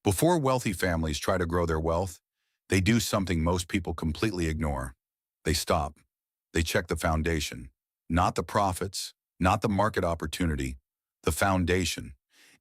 Before wealthy families try to grow their wealth, they do something most people completely ignore. They stop. They check the foundation, not the profits, not the market opportunity, the foundation.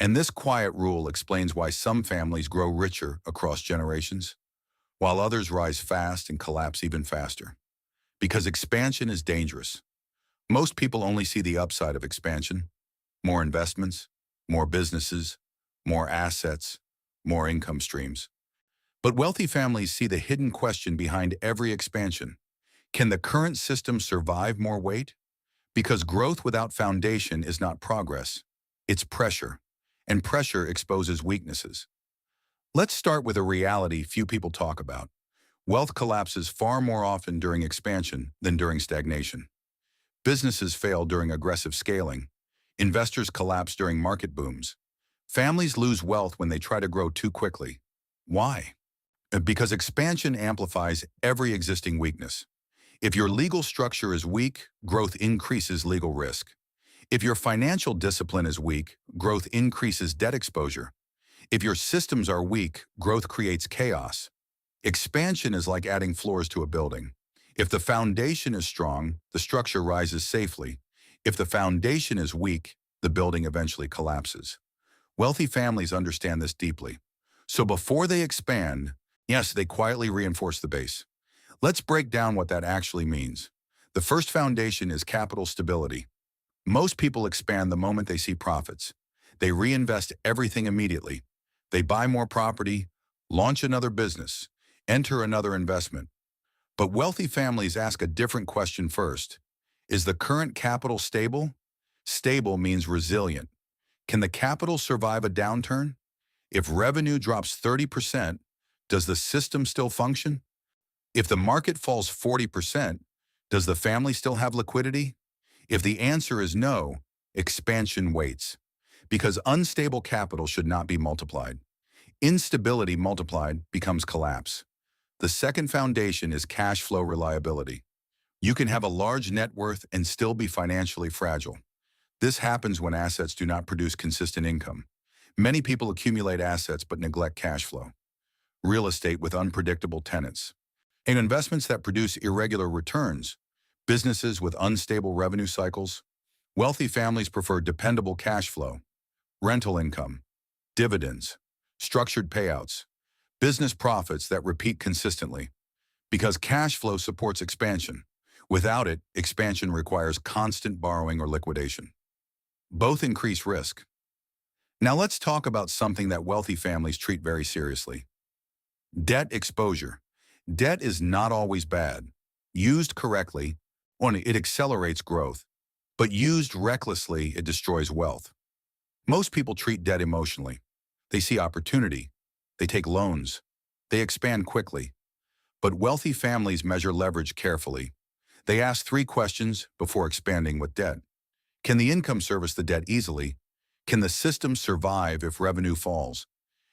And this quiet rule explains why some families grow richer across generations, while others rise fast and collapse even faster. Because expansion is dangerous. Most people only see the upside of expansion: more investments, more businesses, more assets, more income streams. But wealthy families see the hidden question behind every expansion. Can the current system survive more weight? Because growth without foundation is not progress, it's pressure, and pressure exposes weaknesses. Let's start with a reality few people talk about. Wealth collapses far more often during expansion than during stagnation. Businesses fail during aggressive scaling. Investors collapse during market booms. Families lose wealth when they try to grow too quickly. Why? Because expansion amplifies every existing weakness. If your legal structure is weak, growth increases legal risk. If your financial discipline is weak, growth increases debt exposure. If your systems are weak, growth creates chaos. Expansion is like adding floors to a building. If the foundation is strong, the structure rises safely. If the foundation is weak, the building eventually collapses. Wealthy families understand this deeply. So before they expand, yes, they quietly reinforce the base. Let's break down what that actually means. The first foundation is capital stability. Most people expand the moment they see profits. They reinvest everything immediately. They buy more property, launch another business, enter another investment. But wealthy families ask a different question first. Is the current capital stable? Stable means resilient. Can the capital survive a downturn? If revenue drops 30%, does the system still function? If the market falls 40%, does the family still have liquidity? If the answer is no, expansion waits. Because unstable capital should not be multiplied. Instability multiplied becomes collapse. The second foundation is cash flow reliability. You can have a large net worth and still be financially fragile. This happens when assets do not produce consistent income. Many people accumulate assets but neglect cash flow. Real estate with unpredictable tenants. And investments that produce irregular returns. Businesses with unstable revenue cycles. Wealthy families prefer dependable cash flow, rental income, dividends, structured payouts, business profits that repeat consistently. Because cash flow supports expansion. Without it, expansion requires constant borrowing or liquidation. Both increase risk. Now let's talk about something that wealthy families treat very seriously. Debt exposure. Debt is not always bad. Used correctly, it accelerates growth. But used recklessly, it destroys wealth. Most people treat debt emotionally. They see opportunity. They take loans. They expand quickly. But wealthy families measure leverage carefully. They ask 3 questions before expanding with debt. Can the income service the debt easily? Can the system survive if revenue falls?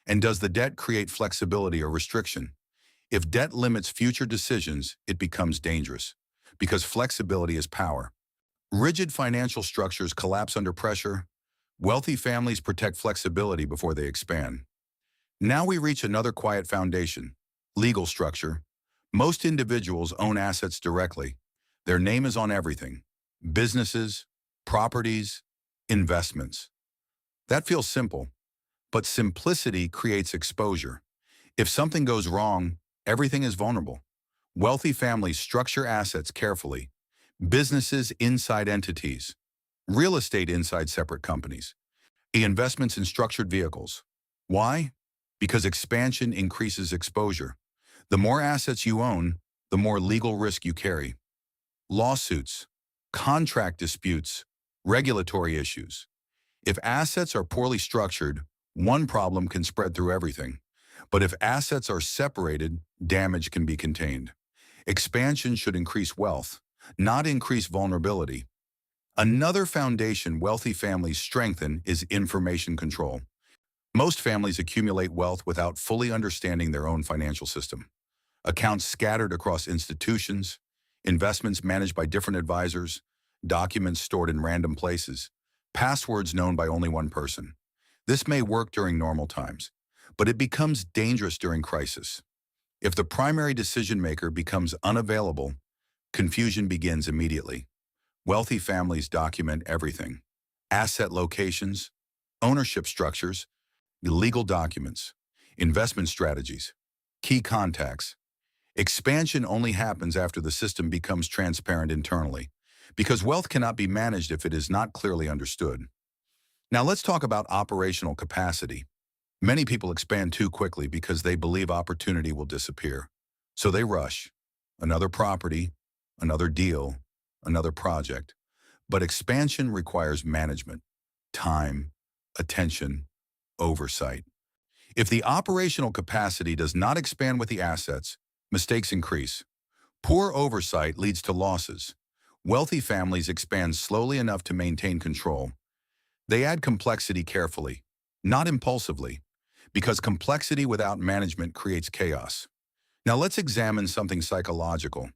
And does the debt create flexibility or restriction? If debt limits future decisions, it becomes dangerous, because flexibility is power. Rigid financial structures collapse under pressure. Wealthy families protect flexibility before they expand. Now we reach another quiet foundation: legal structure. Most individuals own assets directly. Their name is on everything: businesses, properties, investments. That feels simple, but simplicity creates exposure. If something goes wrong, everything is vulnerable. Wealthy families structure assets carefully. Businesses inside entities. Real estate inside separate companies. Investments in structured vehicles. Why? Because expansion increases exposure. The more assets you own, the more legal risk you carry. Lawsuits, contract disputes, regulatory issues. If assets are poorly structured, one problem can spread through everything. But if assets are separated, damage can be contained. Expansion should increase wealth, not increase vulnerability. Another foundation wealthy families strengthen is information control. Most families accumulate wealth without fully understanding their own financial system. Accounts scattered across institutions, investments managed by different advisors, documents stored in random places, passwords known by only one person. This may work during normal times, but it becomes dangerous during crisis. If the primary decision maker becomes unavailable, confusion begins immediately. Wealthy families document everything: asset locations, ownership structures, legal documents, investment strategies, key contacts. Expansion only happens after the system becomes transparent internally, because wealth cannot be managed if it is not clearly understood. Now let's talk about operational capacity. Many people expand too quickly because they believe opportunity will disappear. So they rush. Another property, another deal, another project. But expansion requires management, time, attention, oversight. If the operational capacity does not expand with the assets, mistakes increase. Poor oversight leads to losses. Wealthy families expand slowly enough to maintain control. They add complexity carefully, not impulsively, because complexity without management creates chaos. Now let's examine something psychological: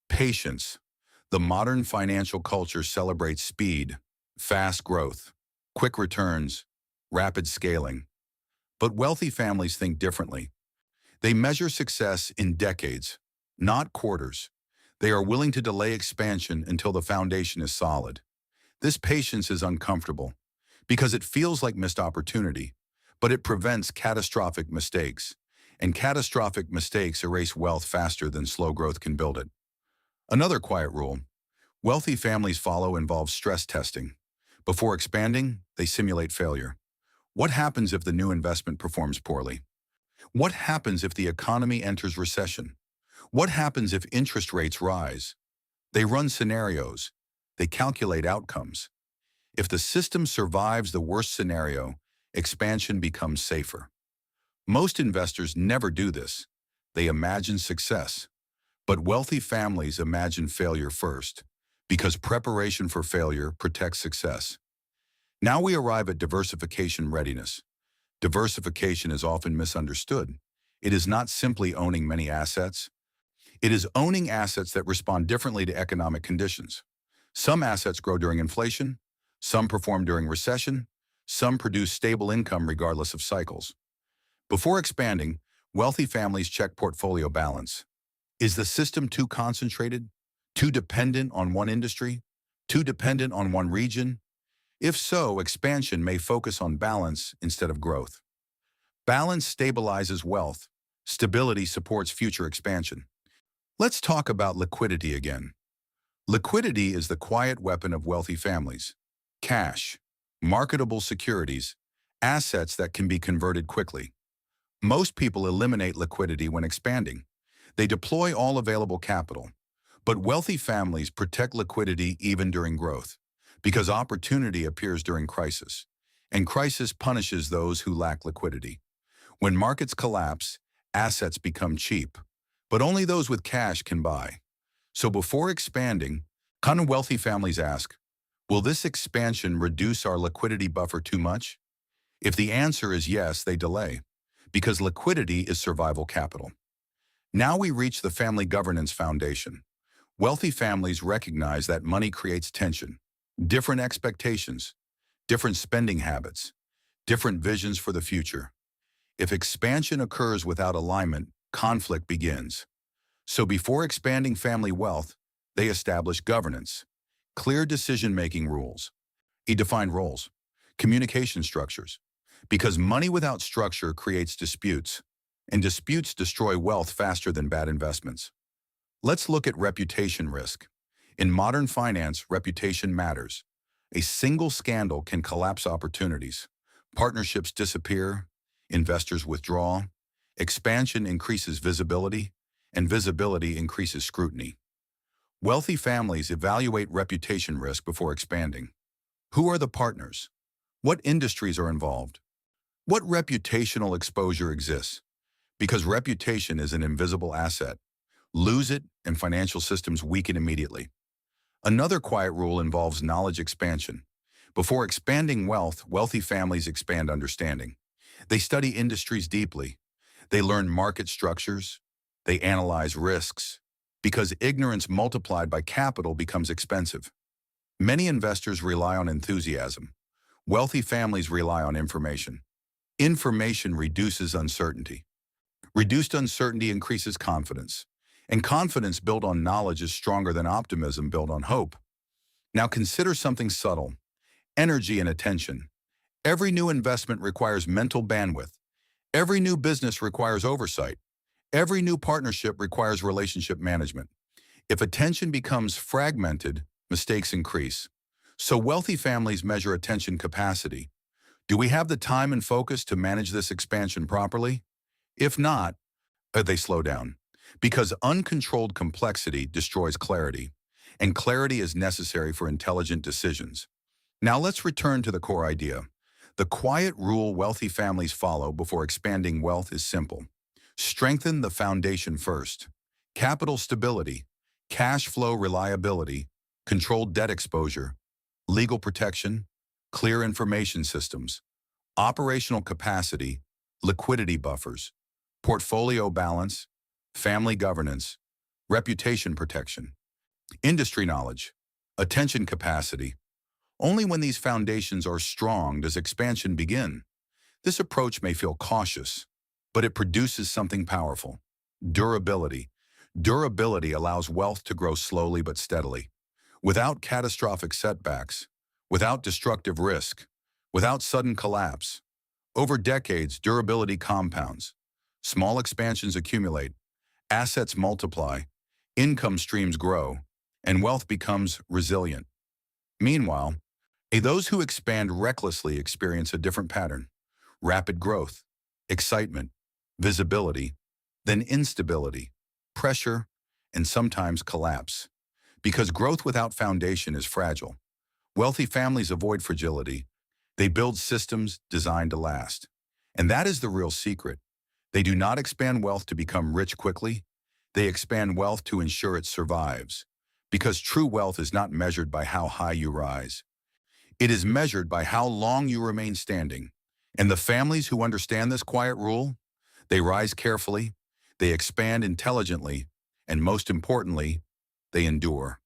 patience. The modern financial culture celebrates speed, fast growth, quick returns, rapid scaling. But wealthy families think differently. They measure success in decades, not quarters. They are willing to delay expansion until the foundation is solid. This patience is uncomfortable because it feels like missed opportunity, but it prevents catastrophic mistakes. And catastrophic mistakes erase wealth faster than slow growth can build it. Another quiet rule wealthy families follow involves stress testing. Before expanding, they simulate failure. What happens if the new investment performs poorly? What happens if the economy enters recession? What happens if interest rates rise? They run scenarios. They calculate outcomes. If the system survives the worst scenario, expansion becomes safer. Most investors never do this. They imagine success. But wealthy families imagine failure first, because preparation for failure protects success. Now we arrive at diversification readiness. Diversification is often misunderstood. It is not simply owning many assets. It is owning assets that respond differently to economic conditions. Some assets grow during inflation, some perform during recession, some produce stable income regardless of cycles. Before expanding, wealthy families check portfolio balance. Is the system too concentrated? Too dependent on one industry? Too dependent on one region? If so, expansion may focus on balance instead of growth. Balance stabilizes wealth. Stability supports future expansion. Let's talk about liquidity again. Liquidity is the quiet weapon of wealthy families. Cash, marketable securities, assets that can be converted quickly. Most people eliminate liquidity when expanding. They deploy all available capital. But wealthy families protect liquidity even during growth, because opportunity appears during crisis, and crisis punishes those who lack liquidity. When markets collapse, assets become cheap, but only those with cash can buy. So before expanding, wealthy families ask, will this expansion reduce our liquidity buffer too much? If the answer is yes, they delay, because liquidity is survival capital. Now we reach the family governance foundation. Wealthy families recognize that money creates tension, different expectations, different spending habits, different visions for the future. If expansion occurs without alignment, conflict begins. So before expanding family wealth, they establish governance, clear decision-making rules, defined roles, communication structures. Because money without structure creates disputes, and disputes destroy wealth faster than bad investments. Let's look at reputation risk. In modern finance, reputation matters. A single scandal can collapse opportunities. Partnerships disappear, investors withdraw, expansion increases visibility, and visibility increases scrutiny. Wealthy families evaluate reputation risk before expanding. Who are the partners? What industries are involved? What reputational exposure exists? Because reputation is an invisible asset. Lose it, and financial systems weaken immediately. Another quiet rule involves knowledge expansion. Before expanding wealth, wealthy families expand understanding. They study industries deeply. They learn market structures. They analyze risks. Because ignorance multiplied by capital becomes expensive. Many investors rely on enthusiasm. Wealthy families rely on information. Information reduces uncertainty. Reduced uncertainty increases confidence. And confidence built on knowledge is stronger than optimism built on hope. Now consider something subtle: energy and attention. Every new investment requires mental bandwidth. Every new business requires oversight. Every new partnership requires relationship management. If attention becomes fragmented, mistakes increase. So wealthy families measure attention capacity. Do we have the time and focus to manage this expansion properly? If not, they slow down. Because uncontrolled complexity destroys clarity, and clarity is necessary for intelligent decisions. Now let's return to the core idea. The quiet rule wealthy families follow before expanding wealth is simple. Strengthen the foundation first. Capital stability, cash flow reliability, controlled debt exposure, legal protection, clear information systems, operational capacity, liquidity buffers, portfolio balance, family governance, reputation protection, industry knowledge, attention capacity. Only when these foundations are strong does expansion begin. This approach may feel cautious, but it produces something powerful: durability. Durability allows wealth to grow slowly but steadily, without catastrophic setbacks, without destructive risk, without sudden collapse. Over decades, durability compounds. Small expansions accumulate, assets multiply, income streams grow, and wealth becomes resilient. Meanwhile, those who expand recklessly experience a different pattern: rapid growth, excitement, visibility, then instability, pressure, and sometimes collapse. Because growth without foundation is fragile. Wealthy families avoid fragility. They build systems designed to last. And that is the real secret. They do not expand wealth to become rich quickly. They expand wealth to ensure it survives. Because true wealth is not measured by how high you rise. It is measured by how long you remain standing. And the families who understand this quiet rule, they rise carefully, they expand intelligently, and most importantly, they endure.